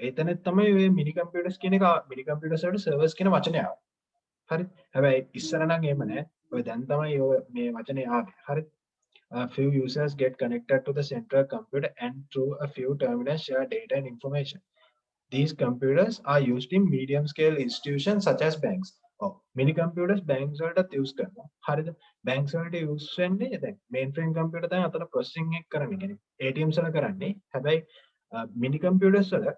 එතන තමයි මේ mini computers කියන එක mini computers වලට servers කියන වචනේ ආවේ. හරි? හැබැයි ඉස්සර නම් එහෙම නෑ. ඔය දැන් තමයි ඔය මේ වචනේ ආවේ. හරි? A few users get connected to the central computer and through a few terminals share data and information. These computers are used in medium scale institutions such as banks. mini computers banks වලටත් use කරනවා. හරිද? banks වලට use වෙන්නේ දැන් mainframe computer තමයි අතන processing එක කරන්නේ. කියන්නේ ATMs වල කරන්නේ. හැබැයි mini computers වල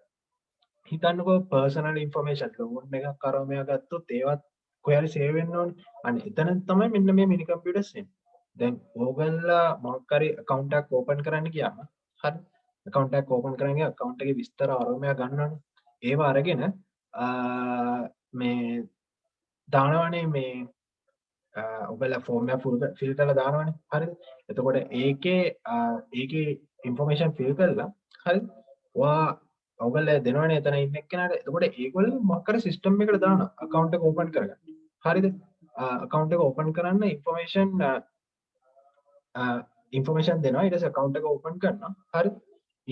හිතන්නකෝ personal information loan එකක් අරව මෙයා ගත්තොත් ඒවත් කොහරි save වෙන්න ඕනේ. අන්න එතන තමයි මෙන්න මේ mini computers එන්නේ. දැන් ඕගොල්ලෝ මොකක් හරි account එකක් open කරන්න ගියාම හරි account එකක් open කරන්න ගියා account එකේ විස්තර අරව මෙයා ගන්නවනේ. ඒව අරගෙන මේ දානවනේ මේ ඔයගොල්ලෝ form එක fill කරලා දානවනේ. හරිද? එතකොට ඒකේ information fill කරලා හරිද? ඔයගොල්ලෝ දෙනවනේ එතන ඉන්න එක්කෙනාට. එතකොට ඒගොල්ලෝ මොකක් හරි system එකකට දානවා account එක open කරගන්න. හරිද? account එක open කරන්න information දෙනවා. ඊට පස්සේ account එක open කරනවා. හරිද?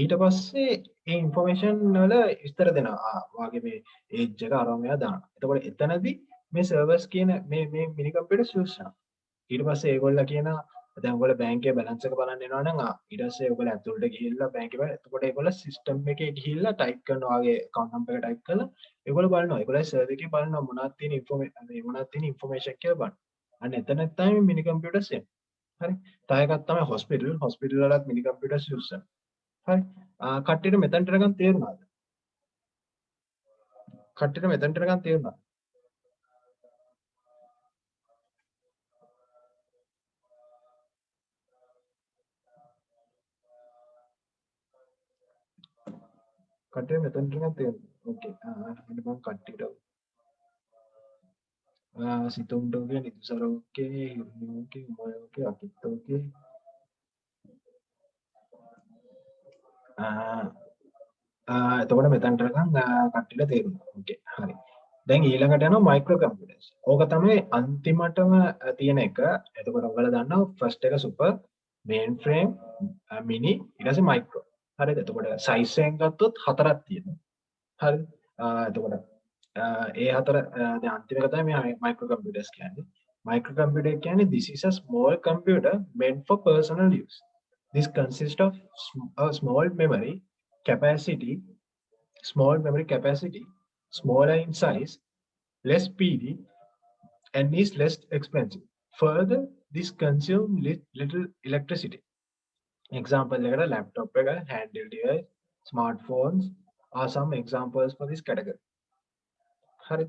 ඊට පස්සේ ඒ information වල විස්තර දෙනවා. වාගේ මේ age එක අරන් මෙයා දානවා. එතකොට එතනදී මේ servers කියන මේ mini computers use කරනවා. ඊට පස්සේ ඒගොල්ලෝ කියනවා දැන් ඔයගොල්ලෝ බැංකුවේ balance එක බලන්න එනවා නම් ඊට පස්සේ ඔයගොල්ලෝ ඇතුළට ගිහිල්ලා බැංකුවේ එතකොට ඒගොල්ලෝ system එකේ ගිහිල්ලා type කරනවා වගේ account number එක type කරලා ඒගොල්ලෝ බලනවා ඒගොල්ලෝ server එකේ බලනවා මොනවද තියෙන information කියලා බලනවා. අන්න එතන තමයි mini computers එන්නේ. හරි. තව එකක් තමයි hospital වලත් mini computers use කරනවා. හරි. කට්ටියට මෙතනට නිකන් තේරුණාද? කට්ටියට මෙතනට නිකන් තේරුණාද? කට්ටිය මෙතනට නිකන් තේරුණා. ඕකේ. මම කට්ටියට සිතුම්ට ඕකේ නිදුසර ඕකේ හිරුනි ඕකේ උමය ඕකේ අකිත් ඕකේ එතකොට මෙතනට නිකන් කට්ටියට තේරුණා. ඕකේ. හරි. දැන් ඊළඟට යනවා මයික්‍රෝ කම්පියුටර්ස්. ඕක තමයි අන්තිමටම තියෙන එක. එතකොට ඔයාලා දන්නවා ෆස්ට් එක සුපර් මේන්ෆ්‍රේම් මිනි ඊට පස්සේ මයික්‍රෝ. හරිද? එතකොට සයිස් එකෙන් ගත්තොත් හතරක් තියෙනවා. හරිද? එතකොට ඒ හතර දැන් අන්තිම එක තමයි මේ මයික්‍රෝ කම්පියුටර්ස් කියන්නේ. මයික්‍රෝ කම්පියුටර් කියන්නේ this is a small computer meant for personal use. This consists of a small memory capacity, smaller in size, less speedy, and is less expensive. Further, this consumes little electricity. Example like a laptop, handheld device, smartphones are some examples for this category. හරි.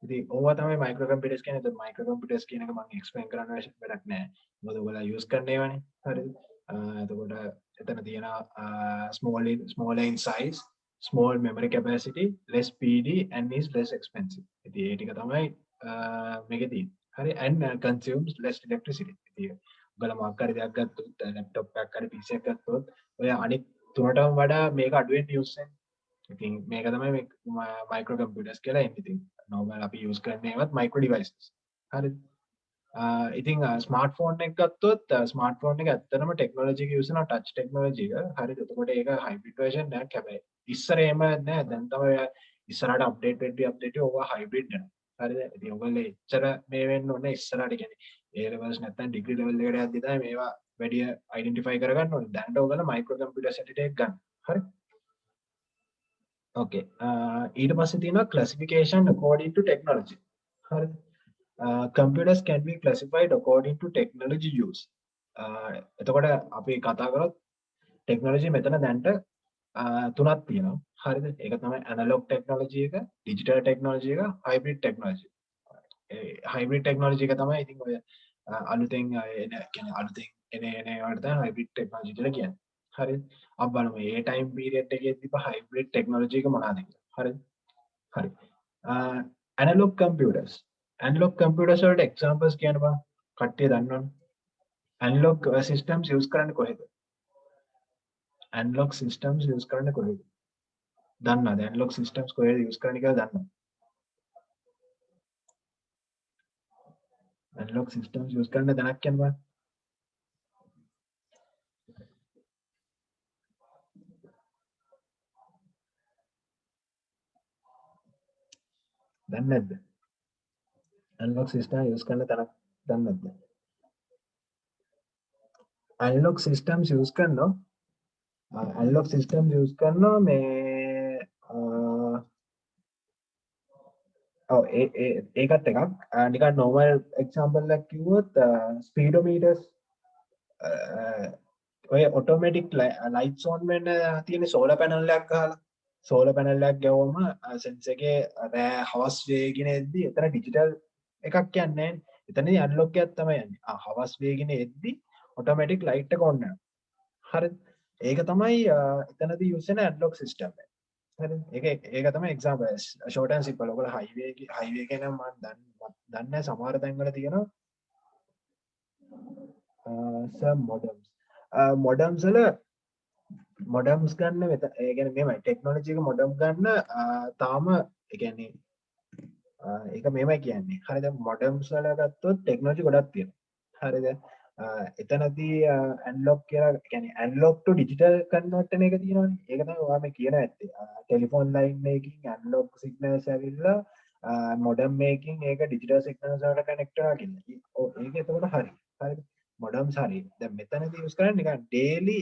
ඉතින් ඕවා තමයි micro computers කියන්නේ. ඒතර micro computers කියන එක මම explain කරන්න වැඩක් නැහැ. මොකද ඔයාලා යූස් කරන්න ඒවානේ. හරිද? එතකොට එතන තියෙන smaller in size, small memory capacity, less PD and is less expensive. ඉතින් ඒ ටික තමයි මේකේ තියෙන්නේ. හරි, and consumes less electricity. ඉතින් ඔයාලා මොකක් හරි දෙයක් ගත්තොත් laptop එකක් හරි PC එකක් ගත්තොත් ඔය අනිත් තුනටම වඩා මේක අඩුවෙන් use වෙන්නේ. ඉතින් මේක තමයි මේ micro computers කියලා එන්නේ. ඉතින් normal අපි use කරන්නේ ඒවත් micro devices. හරිද? ඉතින් ස්මාර්ට්ෆෝන් එක ගත්තොත් ස්මාර්ට්ෆෝන් එක ඇත්තටම ටෙක්නොලොජි එක යූස් කරන ටච් ටෙක්නොලොජි එක. හරිද? එතකොට ඒක හයිබ්‍රිඩ් version එකක් හැබැයි. ඉස්සර එහෙම නෑ. දැන් තමයි ඉස්සරහට අප්ඩේට් වෙද්දී ඕවා හයිබ්‍රිඩ් වෙනවා. හරිද? ඉතින් ඔයගොල්ලෝ එච්චර මේ වෙන්න ඕනේ ඉස්සරහට කියන්නේ A levels නැත්නම් ඩිග්‍රී ලෙවල් එකට යද්දී තමයි මේවා වැඩි අයිඩෙන්ටිෆයි කරගන්න ඕනේ. දැන් ඔයගොල්ලෝ මයික්‍රෝ කම්පියුටර් සර්ටිෆිකේට් ගන්න. හරි? Okay. ඊට පස්සේ තියෙනවා classification according to technology. හරිද? Computers can be classified according to technology use. එතකොට අපි කතා කරොත් technology මෙතන දැන්ට තුනක් තියෙනවා. හරිද? ඒක තමයි analog technology එක, digital technology එක, hybrid technology. hybrid technology එක තමයි ඉතින් ඔය අලුතෙන් එන කියන්නේ අලුතෙන් එන ඒවට තමයි hybrid technology කියලා කියන්නේ. හරිද? අපි බලමු මේ time period එකේ තිබ්බ hybrid technology එක මොනවාද කියලා. හරිද? හරි. Analog computers. Analog computers වලට examples කියන්න බා. කට්ටිය දන්නවනේ. Analog systems use කරන්නේ කොහෙද? Analog systems use කරන්නේ කොහෙද? දන්නවද? Analog systems කොහෙද use කරන්නේ කියලා දන්නවද? Analog systems use කරන තැනක් කියන්න බා. දන්නේ නැද්ද? Analog system use කරන තැනක් දන්නේ නැද්ද? Analog systems use කරනවා analog systems use කරනවා මේ ඒකත් එකක් නිකන් normal example එකක් කිව්වොත් speedometers ඔය automatic lights on වෙන තියෙන solar panel එකක් ගහලා solar panel එකක් ගැවුවම sense එකේ රෑ හවස් වේගෙන එද්දි එතන digital එකක් යන්නේ නැහැ. එතනදී analog එකක් තමයි යන්නේ. හවස් වේගෙන එද්දි automatic light එක on වෙනවා. හරිද? ඒක තමයි එතනදී use වෙන analog system එක. හරිද? ඒක තමයි example short and simple. ඔයගොල්ලෝ highway එක නම් මම දන්නේ සමහර තැන්වල තියෙනවා some modems. modems වල modems ගන්න මෙතන ඒ කියන්නේ මේමයි technology එක modem ගන්න තාම ඒ කියන්නේ ඒක මේමයි කියන්නේ. හරිද? modems වල ගත්තොත් technology ගොඩක් තියෙනවා. හරිද? එතනදී analog කියලා කියන්නේ analog to digital converter එක තියෙනවනේ. ඒක තමයි ඔයා මේ කියන ඇත්තේ. telephone line එකකින් analog signals ඇවිල්ලා modem එකකින් ඒක digital signals වලට connect වෙනවා කියන්නේ. ඒක එතකොට හරි. හරිද? modems හරි. දැන් මෙතනදී use කරන්නේ නිකන් daily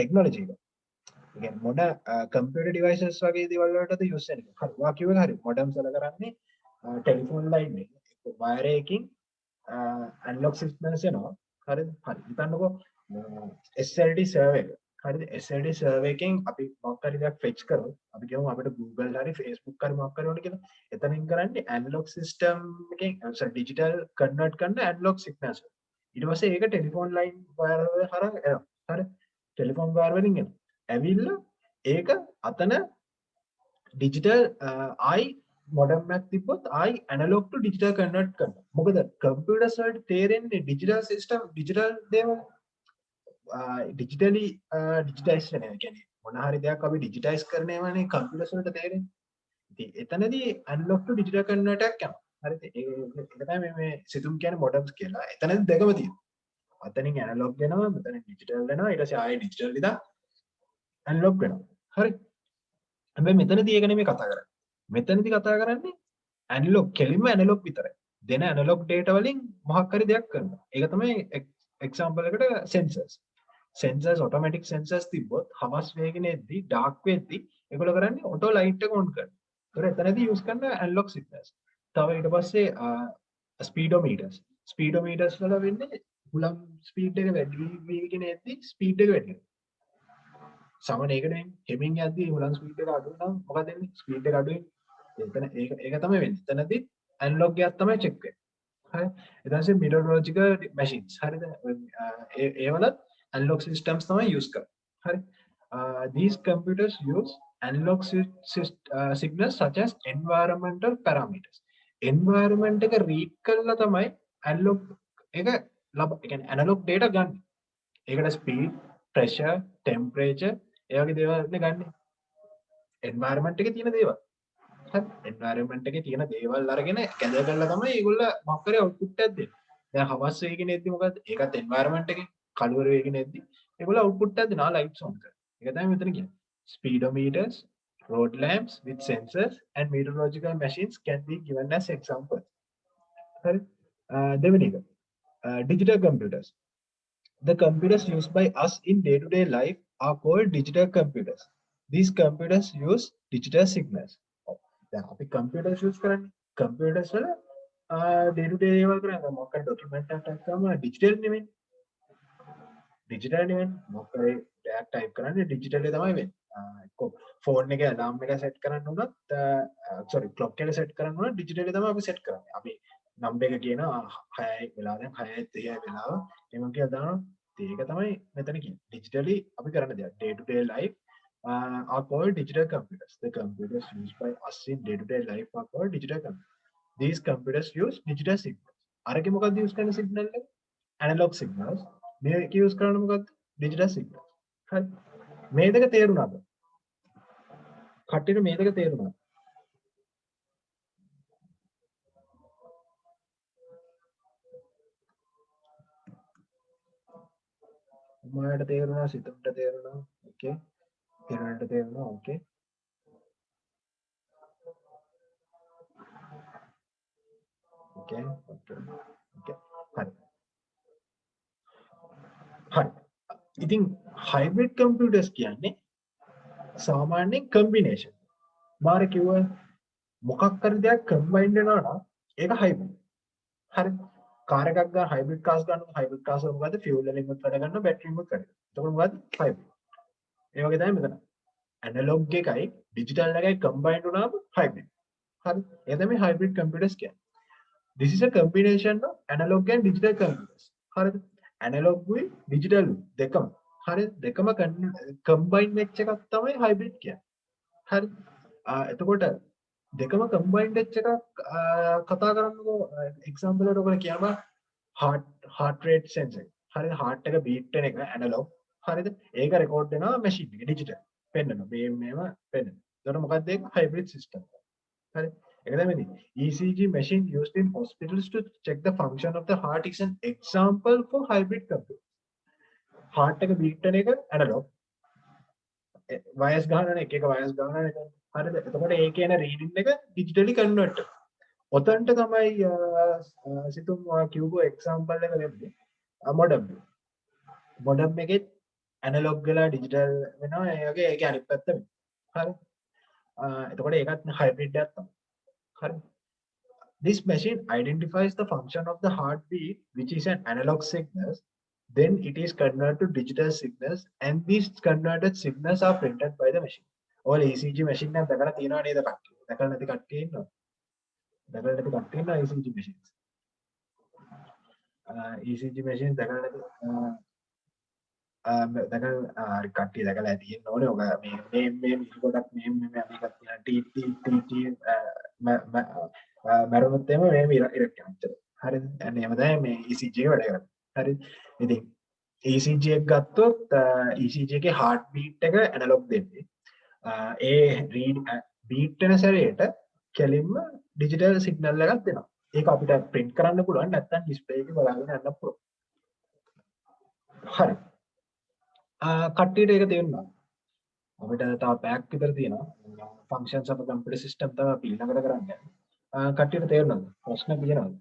technology එක. ඒ කියන්නේ මොන computer devices වගේ දේවල් වලටද use වෙන්නේ. හරි. ඔයා කිව්වේ හරි. modems වල කරන්නේ telephone line එක. wire එකකින් analog signals එනවා. හරිද? හරි. හිතන්නකෝ SLT server එක. හරිද? SLT server එකෙන් අපි මොකක් හරි දෙයක් fetch කරොත් අපි කියමු අපිට Google හරි Facebook හරි මොකක් හරි ඕන කියලා. එතනින් කරන්නේ analog system එකෙන් digital convert කරන analog signals. ඊට පස්සේ ඒක telephone line wire වල හරහා එනවා. හරි? telephone wire වලින් එනවා. ඇවිල්ලා ඒක අතන digital I modem එකක් තිබ්බොත් I analog to digital convert කරනවා. මොකද computers වලට තේරෙන්නේ digital system digital දේවල් digitally digitize වෙනවා. කියන්නේ මොන හරි දෙයක් අපි digitize කරනවානේ computers වලට තේරෙන්නේ. ඉතින් එතනදී analog to digital convert එකක් යනවා. හරිද? ඒක තමයි මේ සිතුම් කියන්නේ modems කියලා. එතනදී දෙකම තියෙනවා. අතනින් analog වෙනවා, මෙතනින් digital වෙනවා. ඊට පස්සේ ආයෙ digital ඉදා analog වෙනවා. හරි? හැබැයි මෙතනදී ඒක නෙමෙයි කතා කරන්නේ. මෙතනදී කතා කරන්නේ ඇනලොග් කෙලින්ම ඇනලොග් විතරයි. දෙන ඇනලොග් ඩේටා වලින් මොකක් හරි දෙයක් කරනවා. ඒක තමයි එක්සැම්පල් එකට sensors. sensors automatic sensors තිබ්බොත් හවස් වේගෙන එද්දි dark වෙද්දි ඒගොල්ලෝ කරන්නේ auto light එක on කරනවා. ඒතර එතනදී use කරන analog signals. තව ඊට පස්සේ speedometers. speedometers වල වෙන්නේ හුලම් speed එක වැඩි වීගෙන එද්දි speed එක වැඩි වෙනවා. සමන ඒකනේ හෙමින් යද්දි හුලම් ස්පීඩ් එක අඩු වෙනවා. මොකද වෙන්නේ? ස්පීඩ් එක අඩු වෙන්නේ. ඒක තමයි වෙන්නේ. එතනදී ඇනලොග් එකක් තමයි චෙක් වෙන්නේ. හරි. ඊට පස්සේ meteorological machines. හරිද? ඒවලත් ඇනලොග් systems තමයි use කරන්නේ. හරි. These computers use analog signals such as environmental parameters. Environment එක read කරලා තමයි analog එක ඒ කියන්නේ analog data ගන්න. ඒකට speed, pressure, temperature ඒ වගේ දේවල් නේ ගන්න. environment එකේ තියෙන දේවල්. හරි. environment එකේ තියෙන දේවල් අරගෙන gather කරලා තමයි ඒගොල්ල මොකක් කරේ output එකක් දෙන්නේ. දැන් හවස් වේගෙන එද්දි මොකද්ද? ඒකත් environment එකේ කළුවර වේගෙන එද්දි ඒගොල්ල output එකක් දෙනවා lights on කරලා. ඒක තමයි මෙතන කියන්නේ. Speedometers, road lamps with sensors and meteorological machines can be given as examples. හරි. දෙවෙනි එක. Digital computers. The computers used by us in day-to-day life are called digital computers. These computers use digital signals. දැන් අපි computers use කරන්නේ. Computers වල day-to-day දේවල් කරන්නේ මොකක්ද document එකක් type කරාම digital නෙමෙයි. digital නෙමෙයි. මොකද ටැග් type කරන්නේ digital එක තමයි වෙන්නේ. එක්ක phone එකේ alarm එක set කරන්න උනත් sorry clock එක set කරන්න උනත් digital එක තමයි අපි set කරන්නේ. අපි number එක කියනවා 6යි වෙලා දැන් 6යි 30යි වෙලාව එමන් කියලා දානවා. ඒක තමයි මෙතන කියන්නේ. digitally අපි කරන දේ. day to day life are called digital computers. The computers used by us in day to day life are called digital computers. These computers use digital signals. අරගේ මොකක්ද use කරන signal එක? Analog signals. මේක use කරන්නේ මොකක්ද? Digital signals. හරි. මේ දෙක තේරුණාද? කට්ටියට මේ දෙක තේරුණාද? උමාට තේරුණා, සිතුන්ට තේරුණා. ඕකේ. කෙනාට තේරුණා. ඕකේ. ඕකේ. ඕකේ. හරි. හරි. ඉතින් hybrid computers කියන්නේ සාමාන්‍යයෙන් combination. මාර කිව්වා මොකක් හරි දෙයක් combine වෙනවා නම් ඒක hybrid. හරි. කාර් එකක් ගන්න hybrid cars ගන්නවා. hybrid cars වල මොකද fuel වලින් උත් වැඩ ගන්නවා battery උත් වැඩ ගන්නවා. එතකොට මොකද hybrid. ඒ වගේ තමයි මෙතන. analog එකයි digital එකයි combine වුණාම hybrid. හරි. ඒ තමයි hybrid computers කියන්නේ. This is a combination of analog and digital computers. හරිද? analog with digital දෙකම. හරිද? දෙකම combine වෙච්ච එකක් තමයි hybrid කියන්නේ. හරිද? එතකොට දෙකම combined වෙච්ච එකක් කතා කරන්නකෝ example එකට ඔයගොල්ලෝ කියනවා heart rate sensor. හරිද? heart එක beat වෙන එක analog. හරිද? ඒක record වෙනවා machine එකේ digital. පෙන්නනවා. මේව පෙන්නනවා. එතකොට මොකක්ද ඒක hybrid system. හරි? ඒක තමයි ECG machine used in hospitals to check the function of the heart is an example for hybrid computer. heart එක beat වෙන එක analog. වයස් ගන්න එක වයස් ගන්න එක. හරිද? එතකොට ඒකේ එන reading එක digitally convert. ඔතනට තමයි සිතුම් කියවපු example එක දෙන්නේ. modem. modem එකේ analog ගලා digital වෙනවා. ඒ වගේ ඒකේ අනිත් පැත්ත වෙනවා. හරි? එතකොට ඒකත් hybrid එකක් තමයි. හරි? This machine identifies the function of the heartbeat, which is an analog signal. Then it is converted to digital signals, and these converted signals are printed by the machine. All ECG machine එක දැකලා තියෙනවා නේද කට්ටිය? දැකලා නැති කට්ටිය ඉන්නවා. දැකලා නැති කට්ටිය ඉන්නවා ECG machines. ECG machines දැකලා නැති දැකලා කට්ටිය දැකලා තියෙන්න ඕනේ. ඔක මේ ගොඩක් මේ මේකක් තියෙනවා TT මරුණොත් එම මේ ඉරක් යනවා. හරිද? අනේ එහෙම තමයි මේ ECG එක වැඩ කරන්නේ. හරි? ඉතින් ECG එක ගත්තොත් ECG එකේ heart beat එක analog දෙන්නේ. ඒ read beat වෙන සැරේට කෙලින්ම digital signal එකක් දෙනවා. ඒක අපිට print කරන්න පුළුවන් නැත්නම් display එකේ බලාගෙන යන්න පුළුවන්. හරි. කට්ටියට ඒක තේරුණා. අපිට තව පැයක් විතර තියෙනවා. functions of a computer system තමයි අපි ඊළඟට කරන්නේ. කට්ටියට තේරුණාද? ප්‍රශ්න කියනවාද?